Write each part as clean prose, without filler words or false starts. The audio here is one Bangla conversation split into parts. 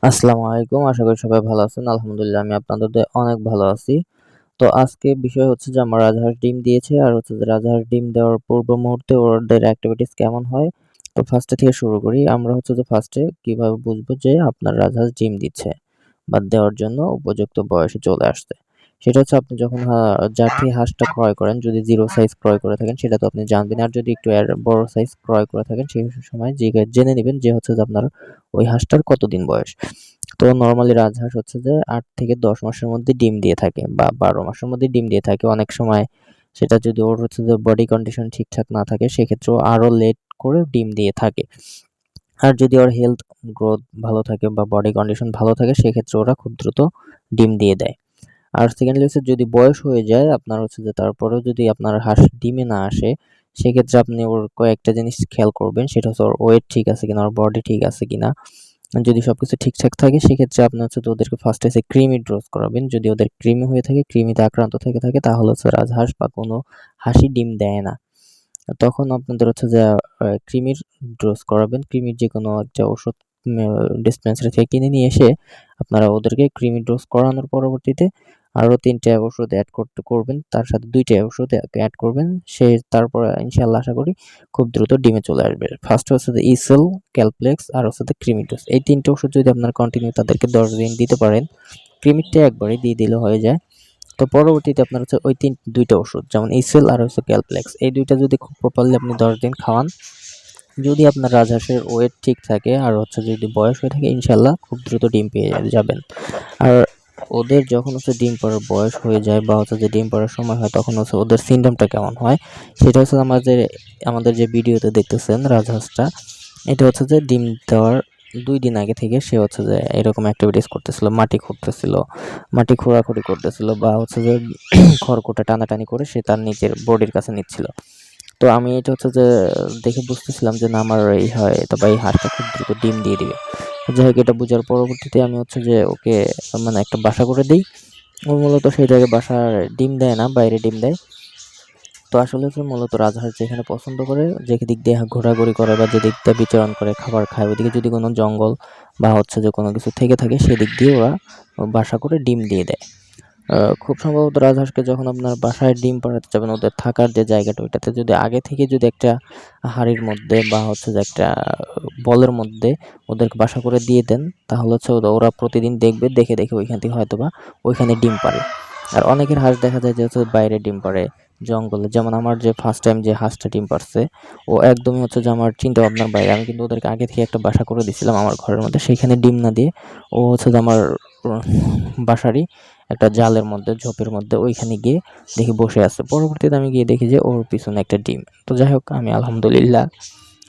আসসালামু আলাইকুম। আশা করি সবাই ভালো আছেন। আলহামদুলিল্লাহ আমি আপনাদের দয়ায় অনেক ভালো আছি। তো আজকে বিষয় হচ্ছে যে আমার রাজহাঁস ডিম দিয়েছে আর হচ্ছে যে রাজহাঁস ডিম দেওয়ার পূর্ব মুহূর্তে ওদের এক্টিভিটিস কেমন হয়। তো ফার্স্টে থেকে শুরু করি। আমরা হচ্ছে যে ফার্স্টে কিভাবে বুঝবো যে আপনার রাজহাঁস ডিম দিচ্ছে বা দেওয়ার জন্য উপযুক্ত বয়সে চলে আসছে। সেটা হচ্ছে আপনি যখন জার্সি হাঁসটা ক্রয় করেন, যদি 0 সাইজ ক্রয় করে থাকেন সেটা তো আপনি জানবেন। আর যদি একটু বড় সাইজ ক্রয় করে থাকেন সেই সময় জেনে নিবেন যে হচ্ছে যে আপনার ওই হাঁসটার কতদিন বয়স। তো নরমালি রাজহাঁস হচ্ছে যে ৮ থেকে ১০ মাসের মধ্যে ডিম দিয়ে থাকে বা ১২ মাসের মধ্যে ডিম দিয়ে থাকে। অনেক সময় সেটা যদি ওর হচ্ছে যে বডি কন্ডিশন ঠিকঠাক না থাকে সেক্ষেত্রেও আরো লেট করে ডিম দিয়ে থাকে। আর যদি ওর হেলথ গ্রোথ ভালো থাকে বা বডি কন্ডিশন ভালো থাকে সেক্ষেত্রে ওরা খুব দ্রুত ডিম দিয়ে দেয়। আর সেকেন্ডলি হচ্ছে যদি বয়স হয়ে যায় আপনার হচ্ছে যে তারপরেও যদি আপনার হাঁস ডিমে না আসে সেক্ষেত্রে আপনি ওর কয়েকটা জিনিস খেয়াল করবেন। সেটা হচ্ছে ওর ওয়েট ঠিক আছে কিনা, ওর বডি ঠিক আছে কিনা। যদি সবকিছু ঠিকঠাক থাকে সেক্ষেত্রে আপনি হচ্ছে তো ওদেরকে ফার্স্টে কৃমি ডোজ করাবেন। যদি ওদের কৃমি হয়ে থাকে, কৃমিতে আক্রান্ত থেকে থাকে তাহলে হচ্ছে রাজহাঁস বা কোনো হাঁসই ডিম দেয় না। তখন আপনাদের হচ্ছে যে কৃমির ডোজ করাবেন। কৃমির যেকোনো একটা ওষুধ ডিসপেন্সারি থেকে কিনে নিয়ে এসে আপনারা ওদেরকে কৃমির ডোজ করানোর পরবর্তীতে আরো ৩ টা ওষুধ এড করবেন। তার সাথে ২ টা ওষুধ এড করবেন। তারপর ইনশাআল্লাহ আশা করি খুব দ্রুত ডিমে চলে আসবে। ফার্স্ট হচ্ছে যে ইসেল, ক্যালপ্লেক্স আর হচ্ছে ক্রিমি ডোজ। এই ৩ টে ওষুধ যদি আপনারা কন্টিনিউ তাদেরকে ১০ দিন দিতে পারেন, ক্রিমিরটা একবারে দিয়ে দিলে হয়ে যায়। তো পরবর্তীতে আপনার হচ্ছে ওই ২ টা ওষুধ যেমন ইসেল আর হচ্ছে ক্যালপ্লেক্স এই ২ টা যদি খুব প্রপারলি আপনি ১০ দিন খাওয়ান, যদি আপনার রাজহাঁসের ওয়েট ঠিক থাকে আর হচ্ছে যদি বয়স হয়ে থাকে ইনশাআল্লাহ খুব দ্রুত ডিম পেয়ে যাবেন। আর ওদের যখন হচ্ছে ডিম পাড়ার বয়স হয়ে যায় বা হচ্ছে যে ডিম পাড়ার সময় হয় তখন হচ্ছে ওদের সিনড্রোমটা কেমন হয় সেটা হচ্ছে আমাদের যে ভিডিওতে দেখতেছেন রাজহাঁসটা, এটা হচ্ছে যে ডিম দেওয়ার ২ দিন আগে থেকে সে হচ্ছে যে এরকম অ্যাক্টিভিটিস করতেছিল, মাটি খুঁড়তেছিল, মাটি খোঁড়াখুঁড়ি করতেছিল বা হচ্ছে যে খড়কুটা টানাটানি করে সে তার নিজের বডির কাছে নিচ্ছিল। তো আমি এটা হচ্ছে যে দেখে বুঝতেছিলাম যে না আমার এই হয় তো বা এই হাঁসটা খুব দ্রুত ডিম দিয়ে দিবে। যাই হোক এটা বুঝার পরবর্তীতে আমি হচ্ছে যে ওকে মানে একটা বাসা করে দেই। ও মূলত সেই জায়গায় বাসার ডিম দেয় না, বাইরে ডিম দেয়। তো আসলে হচ্ছে মূলত রাজহাঁস যেখানে পছন্দ করে, যে দিক দিয়ে ঘোরাঘুরি করে বা যে দিক দিয়ে বিচরণ করে খাবার খায়, ওইদিকে যদি কোনো জঙ্গল বা হচ্ছে যে কোনো কিছু থেকে থাকে সেদিক দিয়ে ওরা বাসা করে ডিম দিয়ে দেয়। খুব সম্ভবত রাজহাঁসকে যখন আপনার বাসায় ডিম পাড়াতে যাবেন ওদের থাকার যে জায়গাটা ওইটাতে যদি আগে থেকে যদি একটা হাঁড়ির মধ্যে বা হচ্ছে যে একটা বলের মধ্যে ওদেরকে বাসা করে দিয়ে দেন তাহলে হচ্ছে ওরা প্রতিদিন দেখবে, দেখে দেখে ওইখান থেকে হয়তোবা ওইখানে ডিম পাড়ে। আর অনেকের হাঁস দেখা যায় যে হচ্ছে বাইরে ডিম পাড়ে জঙ্গলে। যেমন আমার যে ফার্স্ট টাইম যে হাঁসটা ডিম পাড়ছে ও একদমই হচ্ছে যে আমার চিন্তা ভাবনার বাইরে। আমি কিন্তু ওদেরকে আগে থেকে একটা বাসা করে দিয়েছিলাম আমার ঘরের মধ্যে, সেইখানে ডিম না দিয়ে ও হচ্ছে যে আমার বাসারই একটা জালের মধ্যে ঝোপের মধ্যে ওইখানে গিয়ে দেখি বসে আছে। পরবর্তীতে আমি গিয়ে দেখি যে ওর পিছনে একটা ডিম। তো যাই হোক আমি আলহামদুলিল্লাহ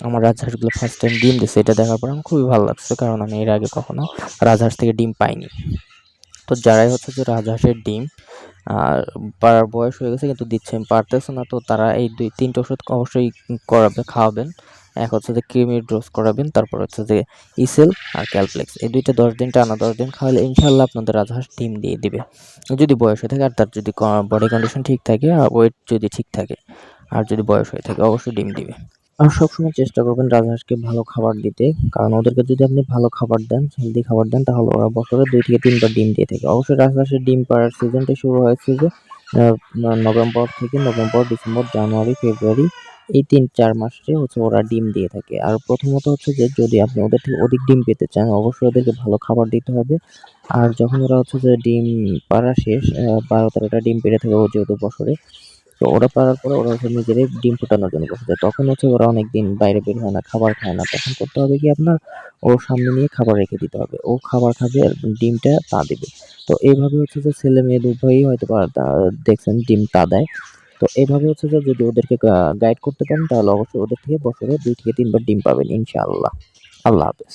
আমার রাজহাঁসগুলো ফার্স্ট টাইম ডিম দিছে এটা দেখার পর আমার খুবই ভালো লাগছে, কারণ আমি এর আগে কখনো রাজহাঁস থেকে ডিম পাইনি। তো যারাই হচ্ছে যে রাজহাঁসের ডিম আর পাড়ার বয়স হয়ে গেছে কিন্তু পারতেছে না, তো তারা এই ২-৩টা ওষুধ অবশ্যই খাওয়াবেন। এক হচ্ছে যে কৃমির ডোজ করাবেন, তারপর হচ্ছে যে ইসেল আর ক্যালপ্লেক্স এই ২টা ১০ দিন টানা ১০ দিন খাওয়ালে ইনশাআল্লাহ আপনাদের রাজহাঁস ডিম দিয়ে দিবে। যদি বয়স হয়ে থাকে আর তার যদি বডি কন্ডিশন ঠিক থাকে আর ওয়েট যদি ঠিক থাকে আর যদি বয়স হয়ে থাকে অবশ্যই ডিম দিবে। আর সবসময় চেষ্টা করবেন রাজহাঁসকে ভালো খাবার দিতে। কারণ ওদেরকে যদি আপনি ভালো খাবার দেন, হেলদি খাবার দেন তাহলে ওরা বছরে ২ থেকে ৩ বার ডিম দিয়ে থাকে। অবশ্যই রাজহাঁসের ডিম পাড়ার সিজনটা শুরু হয়েছে যে আ নভেম্বর থেকে নভেম্বর, ডিসেম্বর, জানুয়ারি, ফেব্রুয়ারি এই ৩-৪ মাসে হচ্ছে ওরা ডিম দিয়ে থাকে। আর প্রথমত হচ্ছে যে যদি আপনি ওদের থেকে অধিক ডিম পেতে চান অবশ্যই ওদেরকে ভালো খাবার দিতে হবে। আর যখন ওরা হচ্ছে যে ডিম পাড়া শেষ ১২-১৩টা ডিম পেড়ে থাকে ও যেহেতু বছরে, তো ওরা পারার পরে ওরা হচ্ছে নিজেরাই ডিম ফোটানোর জন্য বসে যায়। তখন হচ্ছে ওরা অনেকদিন বাইরে বের হয় না, খাবার খায় না। তখন করতে হবে কি আপনার ওর সামনে নিয়ে খাবার রেখে দিতে হবে। ও খাবার খাবে আর ডিমটা তা দিবে। তো এইভাবে হচ্ছে যে ছেলে-মেয়ে উভয়ই হয়তোবা দেখছেন ডিম তা দেয়। তো এভাবে হচ্ছে যে যদি ওদেরকে গাইড করতে পারেন তাহলে অবশ্যই ওদের থেকে বছরে ২ থেকে ৩ বার ডিম পাবেন ইনশাআল্লাহ। আল্লাহ হাফেজ।